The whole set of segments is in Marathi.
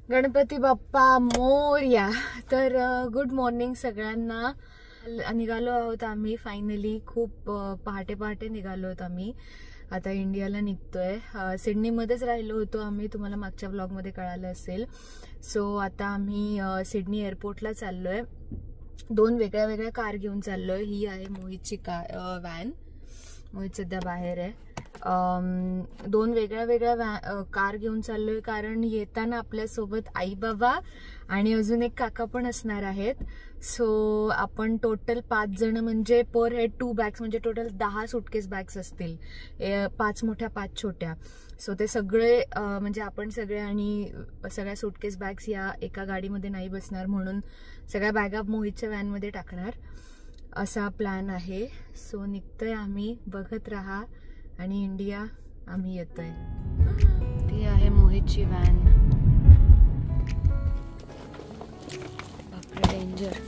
गणपती बाप्पा मोरया. तर गुड मॉर्निंग सगळ्यांना. निघालो आहोत आम्ही फायनली. खूप पहाटे पहाटे निघालो आहोत आम्ही. आता इंडियाला निघतोय. सिडनीमध्येच राहिलो होतो आम्ही, तुम्हाला मागच्या ब्लॉगमध्ये कळालं असेल. सो आता आम्ही सिडनी एअरपोर्टला चाललोय. 2 वेगळ्या वेगळ्या कार घेऊन चाललोय. ही आहे मोहितची व्हॅन. मोहित सध्या बाहेर आहे. 2 वेगळ्या वेगळ्या कार घेऊन चाललोय, कारण येताना आपल्यासोबत आई बाबा आणि अजून एक काका पण असणार आहेत. सो आपण टोटल 5 जण, म्हणजे पर हेड 2 बॅग्स, म्हणजे टोटल 10 सुटकेस बॅग्स असतील. 5 मोठ्या 5 छोट्या. सो ते सगळे म्हणजे आपण सगळे आणि सगळ्या सुटकेस बॅग्स या एका गाडीमध्ये नाही बसणार, म्हणून सगळ्या बॅगा मोहितच्या व्हॅनमध्ये टाकणार असा प्लॅन आहे. सो निघतोय आम्ही, बघत राहा. आणि इंडिया आम्ही येतोय. ती आहे मोहितची व्हॅन. बापरे डेंजर.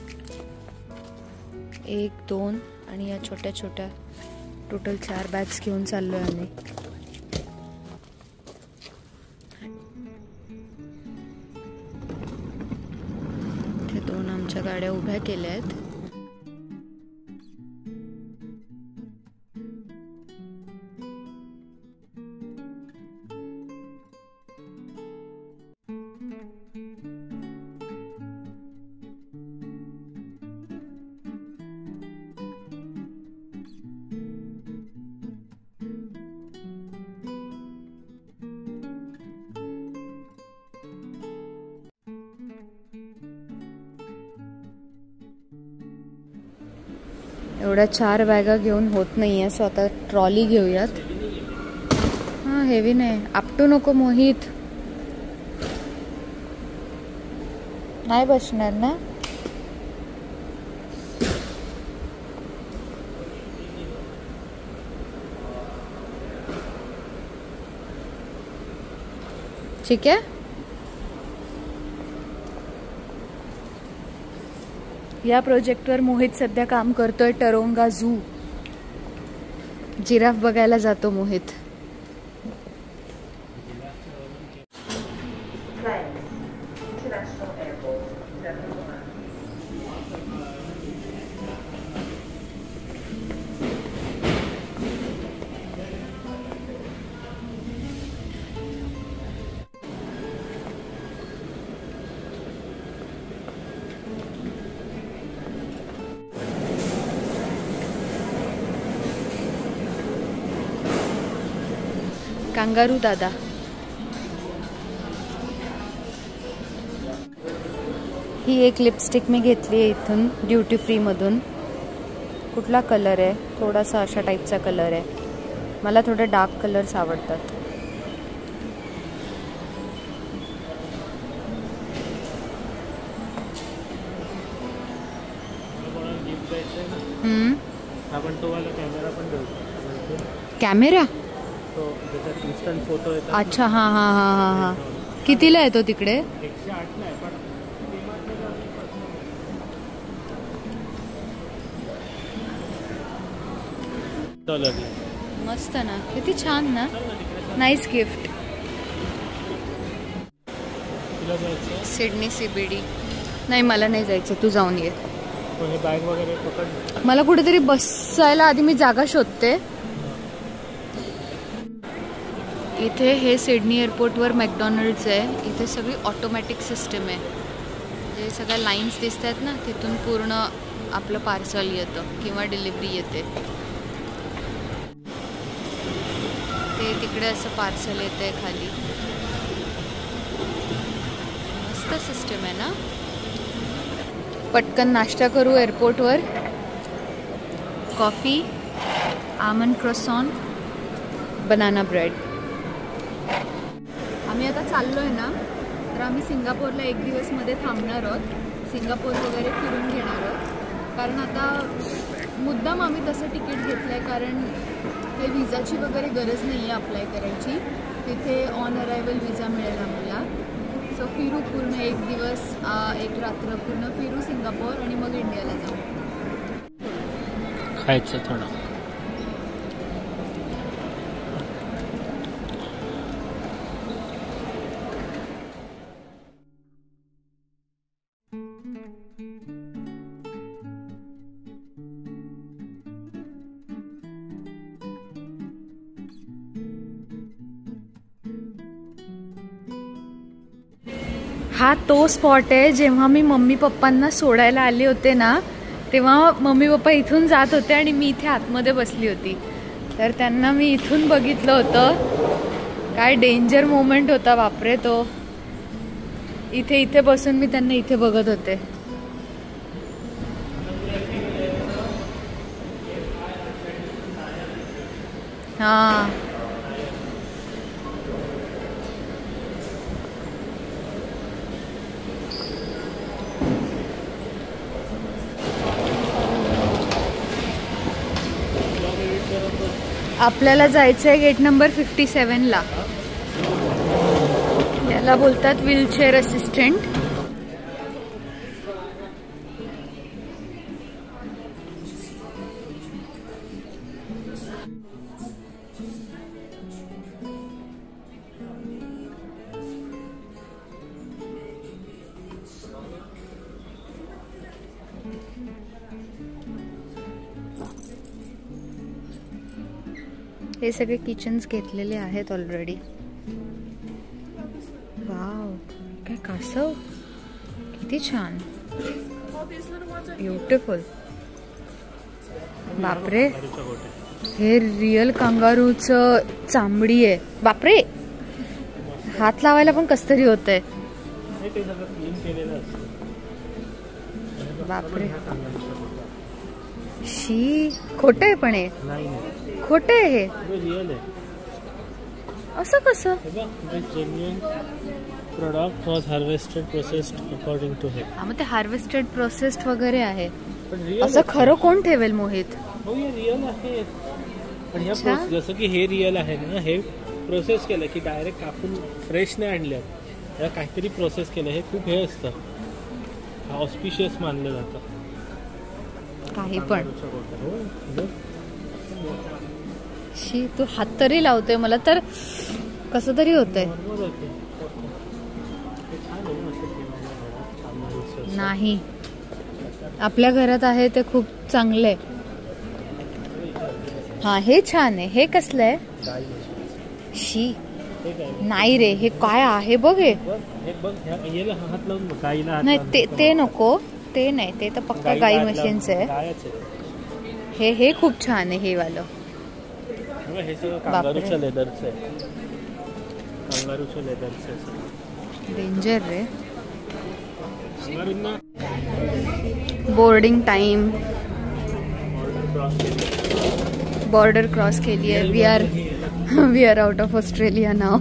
1 2 आणि या छोट्या छोट्या टोटल 4 बॅग्स घेऊन चाललोय आम्ही. ते 2 आमच्या गाड्या उभ्या केल्या आहेत. एवढ्या 4 बॅगा घेऊन होत नाहीये, सो आता ट्रॉली घेऊयात. हा हेवी नाही. आपटू नको मोहित. नाही बसणार ना. ठीक आहे. या प्रोजेक्टवर मोहित सध्या काम करतोय. टरोंगा झू. जिराफ बघायला जातो मोहित. कांगारू दादा. ही एक लिपस्टिक मी घेतली आहे इथून ड्युटी फ्री मधून. कुठला कलर आहे? थोडासा अशा टाईपचा कलर आहे. मला थोडे डार्क कलर्स आवडतात. कॅमेरा. अच्छा हा हा हा हा हा. कितीला येतो तिकडे? 108 ला आहे. पण मस्त ना. किती छान ना. Nice gift. Sydney CBD. नाही मला नाही जायचं, तू जाऊन ये. बॅग वगैरे पकड. मला कुठेतरी बसायला आधी मी जागा शोधते. इथे हे सिडनी एअरपोर्टवर मॅकडॉनल्ड्स आहे. इथे सगळी ऑटोमॅटिक सिस्टम आहे. जे सगळ्या लाईन्स दिसत आहेत ना, तिथून पूर्ण आपलं पार्सल येतं किंवा डिलिव्हरी येते. ते तिकडे असं पार्सल येतंय खाली. मस्त सिस्टम आहे ना. पटकन नाश्ता करू एअरपोर्टवर. Coffee, almond croissant, banana bread. आम्ही आता चाललोय ना, तर आम्ही सिंगापूरला 1 दिवस मध्ये थांबणार आहोत. सिंगापूर वगैरे फिरून घेणार आहोत. कारण आता मुद्दाम आम्ही तसं तिकीट घेतलंय, कारण काही विजाची वगैरे गरज नाही आहे अप्लाय करायची. तिथे ऑन अरायवल विजा मिळेल आम्हाला. सो फिरू पूर्ण 1 दिवस 1 रात्र पूर्ण फिरू सिंगापूर आणि मग इंडियाला जाऊ. खायचं थोडं. हा तो स्पॉट आहे जेव्हा मी मम्मी पप्पांना सोडायला आले होते ना, तेव्हा मम्मी पप्पा इथून जात होते आणि मी इथे आतमध्ये बसली होती. तर त्यांना मी इथून बघितलं होतं. काय डेंजर मोमेंट होता बापरे तो. इथे बसून मी त्यांना इथे बघत होते. हा आपल्याला जायचंय गेट नंबर 57 ला. याला बोलतात व्हीलचेअर असिस्टंट. हे सगळे किचन्स घेतलेले आहेत ऑलरेडी. वाव, काय कासव, किती छान, ब्युटिफुल. बापरे, हे रिअल कांगारूचं चामडी आहे. बापरे, हात लावायला पण कस तरी होतंय. बापरे, शी, खोटं आहे पण हे, खोटं आहे हे. असं कसं? Product was harvested processed according to him. मग ते हार्वेस्टेड प्रोसेस्ड वगैरे आहे. असं खरं कोण ठेवेल मोहित? हो, हे रिअल आहे. पण ह्या जसं की हे रिअल आहे ना, हे प्रोसेस केलं की डायरेक्ट कापून फ्रेश नाही आणलं, याला काहीतरी प्रोसेस केलं. हे खूप हे असतं, ऑस्पिशियस मानलं जातं. काही पण. शी, तू हात तरी लावतोय, मला तर कसं तरी होतंय. नाही, आपल्या घरात आहे ते खूप चांगलं आहे. हा, हे छान आहे. हे कसलं आहे? शी, नाही रे, हे काय आहे बघ. हे नाही, ते नको, ते नाही, ते तर पक्का गाई म्हशींचं आहे. हे खूप छान आहे हे वालं. हे सगळं कांगारूच्या लेदरचं आहे. कांगारूच्या लेदरचं आहे. डेंजर रे. Boarding time. बॉर्डर क्रॉस केली आहे. We are out of Australia now.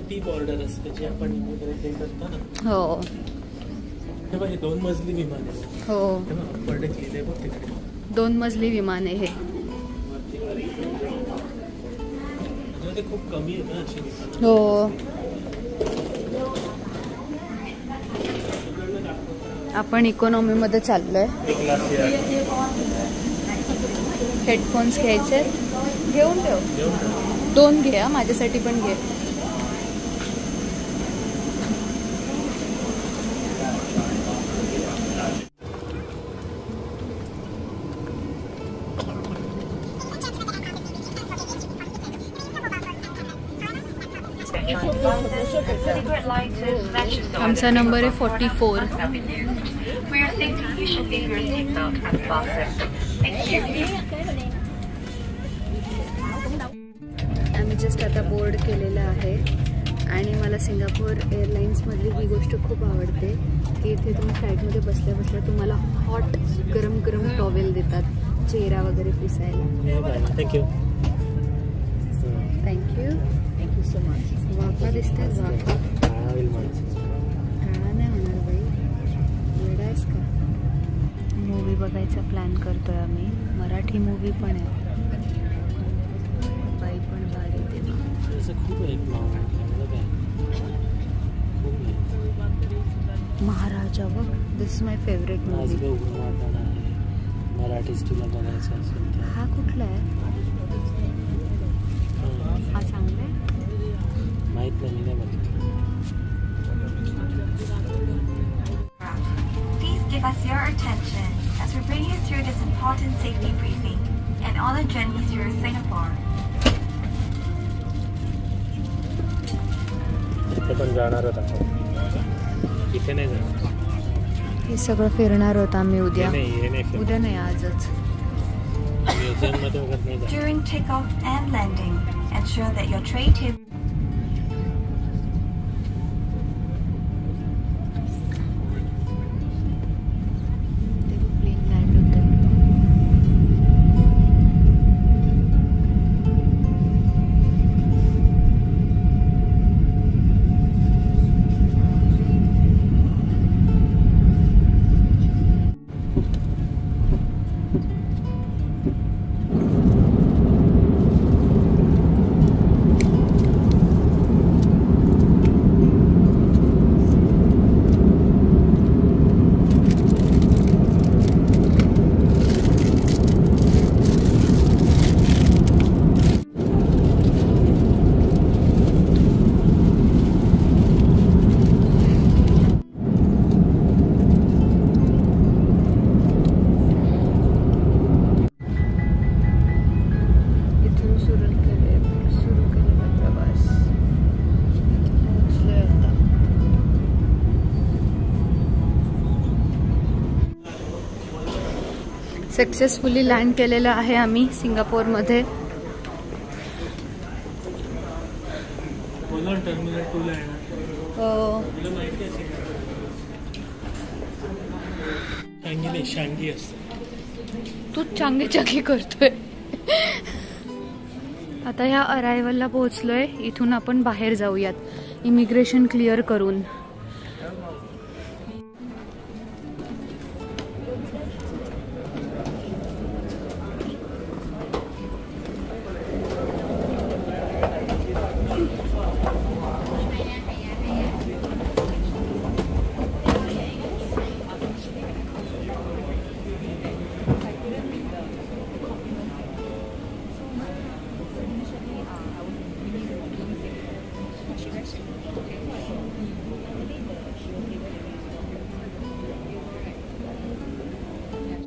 टी बॉर्डर असते जी आपण इमिग्रेशन करतो ना. हो, तेव्हा हे 2 मजली विमान आहे. हो, 2 मजली विमान आहे हे. ते खूप कमी आहे ना अशी. हो, आपण इकॉनॉमी मध्ये चाललोय. हेडफोन्स घ्यायचे, घेऊन ठेव. 2 घे, माझ्यासाठी पण घे. आमचा नंबर आहे 44. आम्ही जस्ट आता बोर्ड केलेलं आहे आणि मला सिंगापूर एअरलाइन्समधली ही गोष्ट खूप आवडते की इथे तुम्ही फ्लाईटमध्ये बसल्या बसल्या तुम्हाला हॉट गरम गरम टॉवेल देतात चेहरा वगैरे पुसायला. Thank you thank you so much. वाफा दिसते, वाफा काळा नाही होणार बाई, वेडा आहेस का? मूवी बघायचा प्लॅन करतोय आम्ही. मराठी मूवी पण आहे. बाई पण भारी तेव्हा. महाराजा बघ, this is my favourite movie. Marathi तुला बघायचं असेल तर. हा कुठला आहे? हा चांगला आहे? माहित नाही, मी नाही बघितलं. important safety briefing and on a journey through Singapore. इथे पण जाणारच आहोत. इथे नाही जाणार. हे सगळं फिरणार होतं आम्ही उद्या. हे नाही उद्या नाही, आजच. म्युझियम मध्ये वगैरे नाही जाणार. During takeoff and landing, ensure that your tray table plane land होतं. सक्सेसफुली लँड केलेलं आहे आम्ही सिंगापूरमध्ये. टर्मिनल 2 ला येणार. शांगी असते. तू चांगली चांगली करतोय. आता ह्या अरायवलला पोहोचलोय. इथून आपण बाहेर जाऊयात इमिग्रेशन क्लिअर करून.